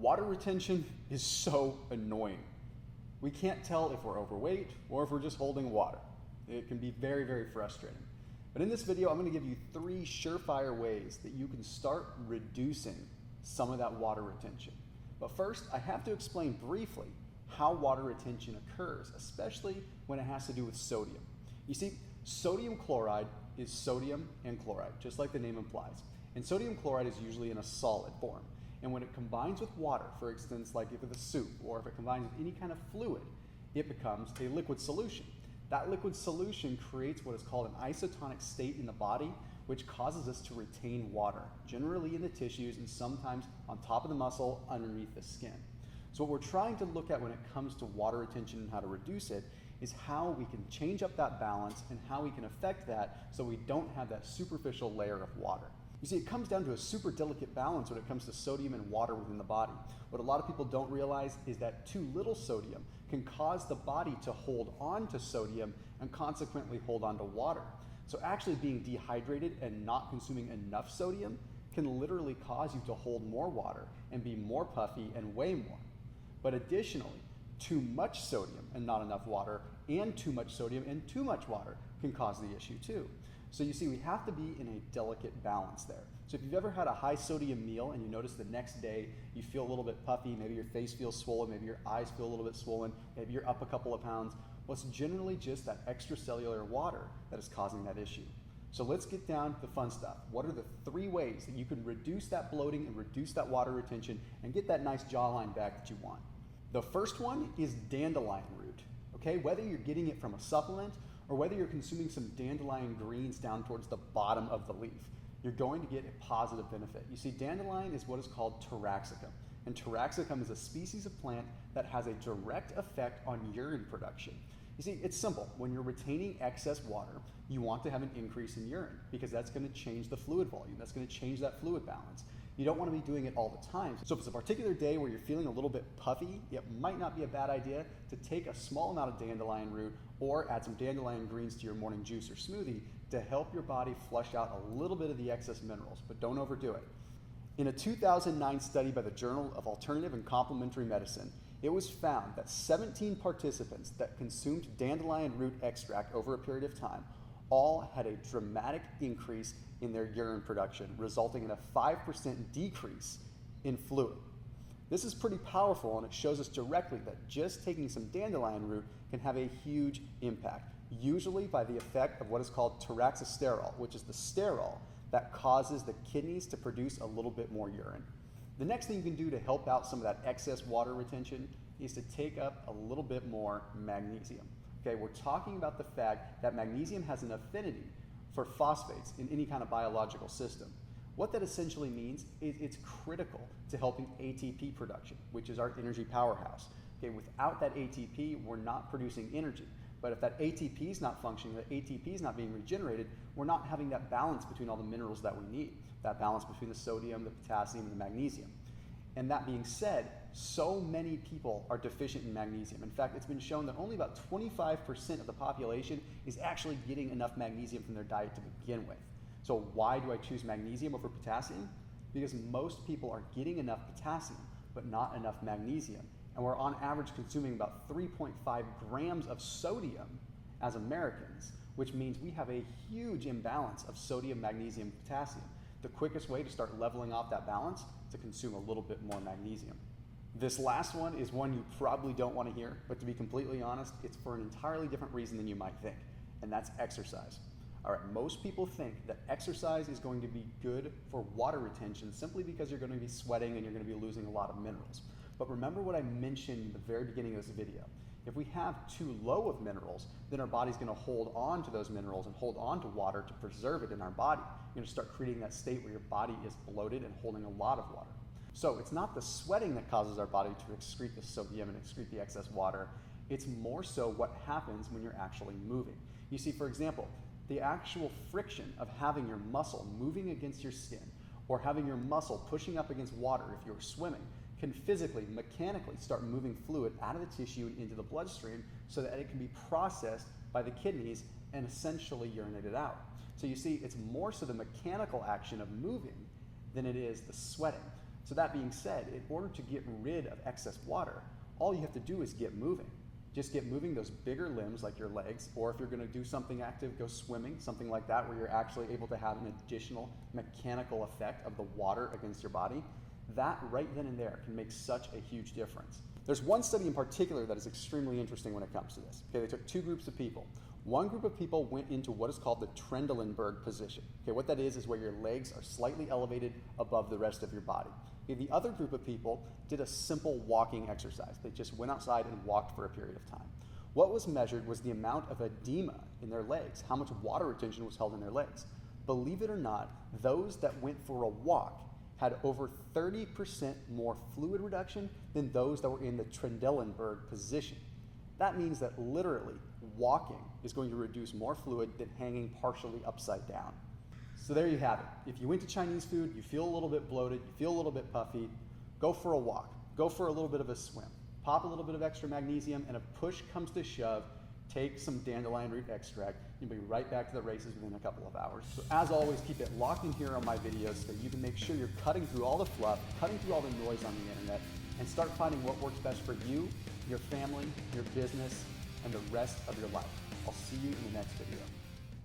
Water retention is so annoying. We can't tell if we're overweight or if we're just holding water. It can be very, very frustrating. But in this video, I'm going to give you 3 surefire ways that you can start reducing some of that water retention. But first, I have to explain briefly how water retention occurs, especially when it has to do with sodium. You see, sodium chloride is sodium and chloride, just like the name implies. And sodium chloride is usually in a solid form. And when it combines with water, for instance, like with a soup, or if it combines with any kind of fluid, it becomes a liquid solution. That liquid solution creates what is called an isotonic state in the body, which causes us to retain water, generally in the tissues and sometimes on top of the muscle underneath the skin. So what we're trying to look at when it comes to water retention and how to reduce it is how we can change up that balance and how we can affect that so we don't have that superficial layer of water. You see, it comes down to a super delicate balance when it comes to sodium and water within the body. What a lot of people don't realize is that too little sodium can cause the body to hold on to sodium and consequently hold on to water. So actually being dehydrated and not consuming enough sodium can literally cause you to hold more water and be more puffy and weigh more. But additionally, too much sodium and not enough water, and too much sodium and too much water can cause the issue too. So you see, we have to be in a delicate balance there. So if you've ever had a high sodium meal and you notice the next day you feel a little bit puffy, maybe your face feels swollen, maybe your eyes feel a little bit swollen, maybe you're up a couple of pounds, well, it's generally just that extracellular water that is causing that issue. So let's get down to the fun stuff. What are the 3 ways that you can reduce that bloating and reduce that water retention and get that nice jawline back that you want? The first one is dandelion root. Okay, whether you're getting it from a supplement or whether you're consuming some dandelion greens down towards the bottom of the leaf, you're going to get a positive benefit. You see, dandelion is what is called Taraxacum, and Taraxacum is a species of plant that has a direct effect on urine production. You see, it's simple. When you're retaining excess water, you want to have an increase in urine because that's going to change the fluid volume. That's going to change that fluid balance. You don't want to be doing it all the time. So if it's a particular day where you're feeling a little bit puffy, it might not be a bad idea to take a small amount of dandelion root or add some dandelion greens to your morning juice or smoothie to help your body flush out a little bit of the excess minerals, but don't overdo it. In a 2009 study by the Journal of Alternative and Complementary Medicine, it was found that 17 participants that consumed dandelion root extract over a period of time all had a dramatic increase in their urine production, resulting in a 5% decrease in fluid. This is pretty powerful, and it shows us directly that just taking some dandelion root can have a huge impact, usually by the effect of what is called Taraxasterol, which is the sterol that causes the kidneys to produce a little bit more urine. The next thing you can do to help out some of that excess water retention is to take up a little bit more magnesium. Okay, we're talking about the fact that magnesium has an affinity for phosphates in any kind of biological system. What that essentially means is it's critical to helping ATP production, which is our energy powerhouse. Okay, without that ATP, we're not producing energy. But if that ATP is not functioning, that ATP is not being regenerated, we're not having that balance between all the minerals that we need, that balance between the sodium, the potassium, and the magnesium. And that being said, so many people are deficient in magnesium. In fact, it's been shown that only about 25% of the population is actually getting enough magnesium from their diet to begin with. So why do I choose magnesium over potassium? Because most people are getting enough potassium, but not enough magnesium. And we're on average consuming about 3.5 grams of sodium as Americans, which means we have a huge imbalance of sodium, magnesium, potassium. The quickest way to start leveling off that balance is to consume a little bit more magnesium. This last one is one you probably don't want to hear, but to be completely honest, it's for an entirely different reason than you might think, and that's exercise. All right, most people think that exercise is going to be good for water retention simply because you're going to be sweating and you're going to be losing a lot of minerals. But remember what I mentioned in the very beginning of this video. If we have too low of minerals, then our body's going to hold on to those minerals and hold on to water to preserve it in our body. You're going to start creating that state where your body is bloated and holding a lot of water. So it's not the sweating that causes our body to excrete the sodium and excrete the excess water. It's more so what happens when you're actually moving. You see, for example, the actual friction of having your muscle moving against your skin or having your muscle pushing up against water if you're swimming can physically, mechanically start moving fluid out of the tissue and into the bloodstream so that it can be processed by the kidneys and essentially urinated out. So you see, it's more so the mechanical action of moving than it is the sweating. So that being said, in order to get rid of excess water, all you have to do is get moving. Just get moving those bigger limbs like your legs, or if you're gonna do something active, go swimming, something like that where you're actually able to have an additional mechanical effect of the water against your body. That right then and there can make such a huge difference. There's one study in particular that is extremely interesting when it comes to this. Okay, they took two groups of people. One group of people went into what is called the Trendelenburg position. Okay, what that is where your legs are slightly elevated above the rest of your body. Okay, the other group of people did a simple walking exercise. They just went outside and walked for a period of time. What was measured was the amount of edema in their legs, how much water retention was held in their legs. Believe it or not, those that went for a walk had over 30% more fluid reduction than those that were in the Trendelenburg position. That means that literally walking is going to reduce more fluid than hanging partially upside down. So there you have it. If you into Chinese food, you feel a little bit bloated, you feel a little bit puffy, go for a walk, go for a little bit of a swim, pop a little bit of extra magnesium, and if push comes to shove, take some dandelion root extract. You'll be right back to the races within a couple of hours. So as always, keep it locked in here on my videos so that you can make sure you're cutting through all the fluff, cutting through all the noise on the internet, and start finding what works best for you, your family, your business, and the rest of your life. I'll see you in the next video.